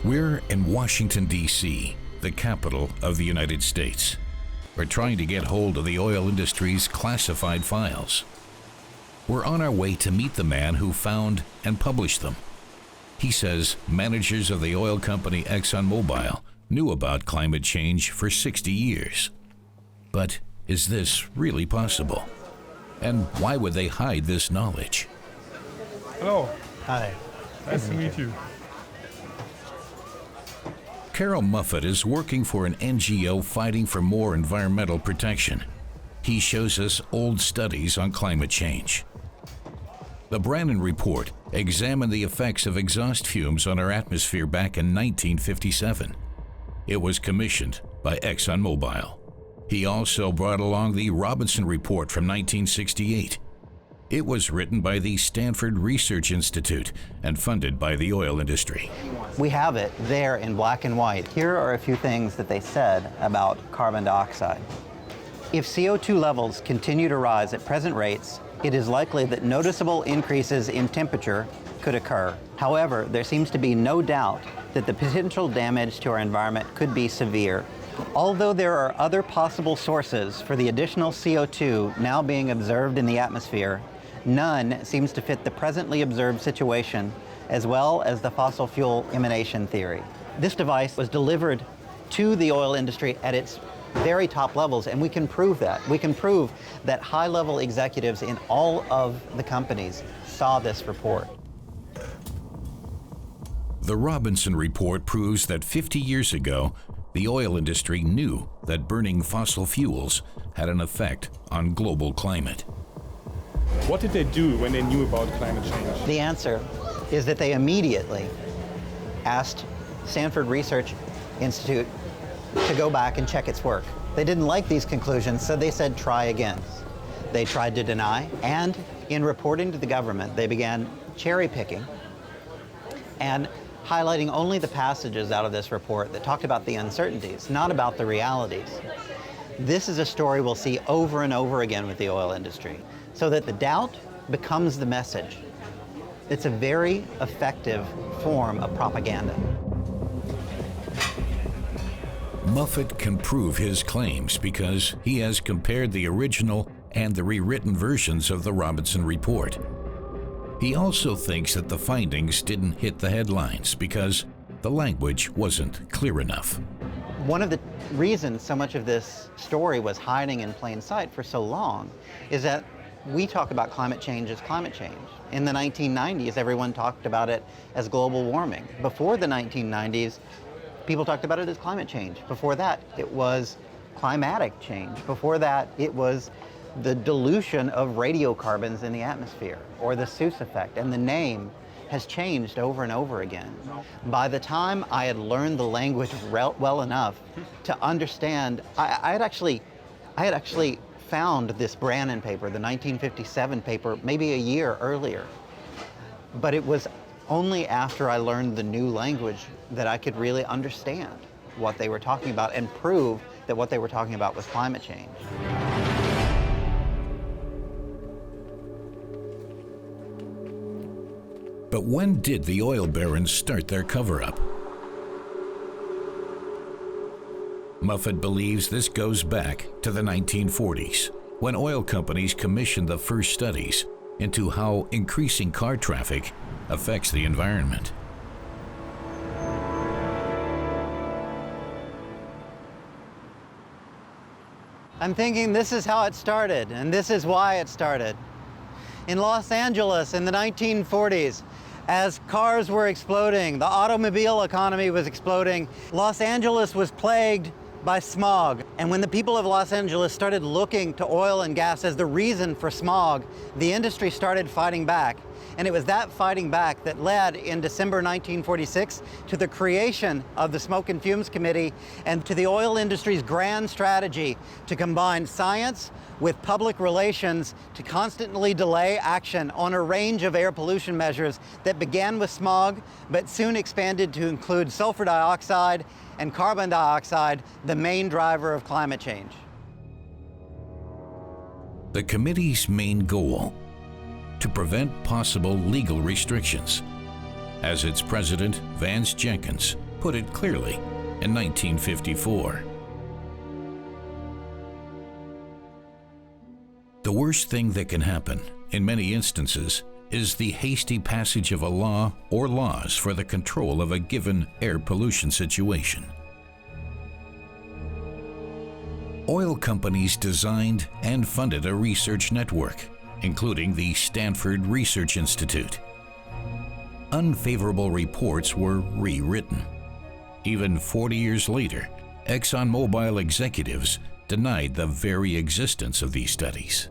We're in Washington, D.C., the capital of the United States. We're trying to get hold of the oil industry's classified files. We're on our way to meet the man who found and published them. He says managers of the oil company ExxonMobil knew about climate change for 60 years. But is this really possible? And why would they hide this knowledge? Hello. Hi. Nice to meet you. Carol Muffett is working for an NGO fighting for more environmental protection. He shows us old studies on climate change. The Brannan Report examined the effects of exhaust fumes on our atmosphere back in 1957. It was commissioned by ExxonMobil. He also brought along the Robinson Report from 1968. It was written by the Stanford Research Institute and funded by the oil industry. We have it there in black and white. Here are a few things that they said about carbon dioxide. If CO2 levels continue to rise at present rates, it is likely that noticeable increases in temperature could occur. However, there seems to be no doubt that the potential damage to our environment could be severe. Although there are other possible sources for the additional CO2 now being observed in the atmosphere, none seems to fit the presently observed situation, as well as the fossil fuel emanation theory. This device was delivered to the oil industry at its very top levels, and we can prove that. We can prove that high-level executives in all of the companies saw this report. The Robinson Report proves that 50 years ago, the oil industry knew that burning fossil fuels had an effect on global climate. What did they do when they knew about climate change? The answer is that they immediately asked Stanford Research Institute to go back and check its work. They didn't like these conclusions, so they said, try again. They tried to deny, and in reporting to the government, they began cherry picking and highlighting only the passages out of this report that talked about the uncertainties, not about the realities. This is a story we'll see over and over again with the oil industry, so that the doubt becomes the message. It's a very effective form of propaganda. Muffett can prove his claims because he has compared the original and the rewritten versions of the Robinson Report. He also thinks that the findings didn't hit the headlines because the language wasn't clear enough. One of the reasons so much of this story was hiding in plain sight for so long is that we talk about climate change as climate change. In the 1990s, everyone talked about it as global warming. Before the 1990s, people talked about it as climate change. Before that, it was climatic change. Before that, it was the dilution of radiocarbons in the atmosphere, or the Seuss effect, and the name has changed over and over again. By the time I had learned the language well enough to understand, I had actually found this Brannan paper, the 1957 paper, maybe a year earlier. But it was only after I learned the new language that I could really understand what they were talking about and prove that what they were talking about was climate change. But when did the oil barons start their cover-up? Muffett believes this goes back to the 1940s, when oil companies commissioned the first studies into how increasing car traffic affects the environment. I'm thinking this is how it started, and this is why it started. In Los Angeles in the 1940s, as cars were exploding, the automobile economy was exploding, Los Angeles was plagued by smog. And when the people of Los Angeles started looking to oil and gas as the reason for smog, the industry started fighting back. And it was that fighting back that led in December 1946 to the creation of the Smoke and Fumes Committee and to the oil industry's grand strategy to combine science with public relations to constantly delay action on a range of air pollution measures that began with smog but soon expanded to include sulfur dioxide and carbon dioxide, the main driver of climate change. The committee's main goal: to prevent possible legal restrictions. As its president, Vance Jenkins, put it clearly in 1954. The worst thing that can happen, in many instances, is the hasty passage of a law or laws for the control of a given air pollution situation. Oil companies designed and funded a research network, including the Stanford Research Institute. Unfavorable reports were rewritten. Even 40 years later, ExxonMobil executives denied the very existence of these studies.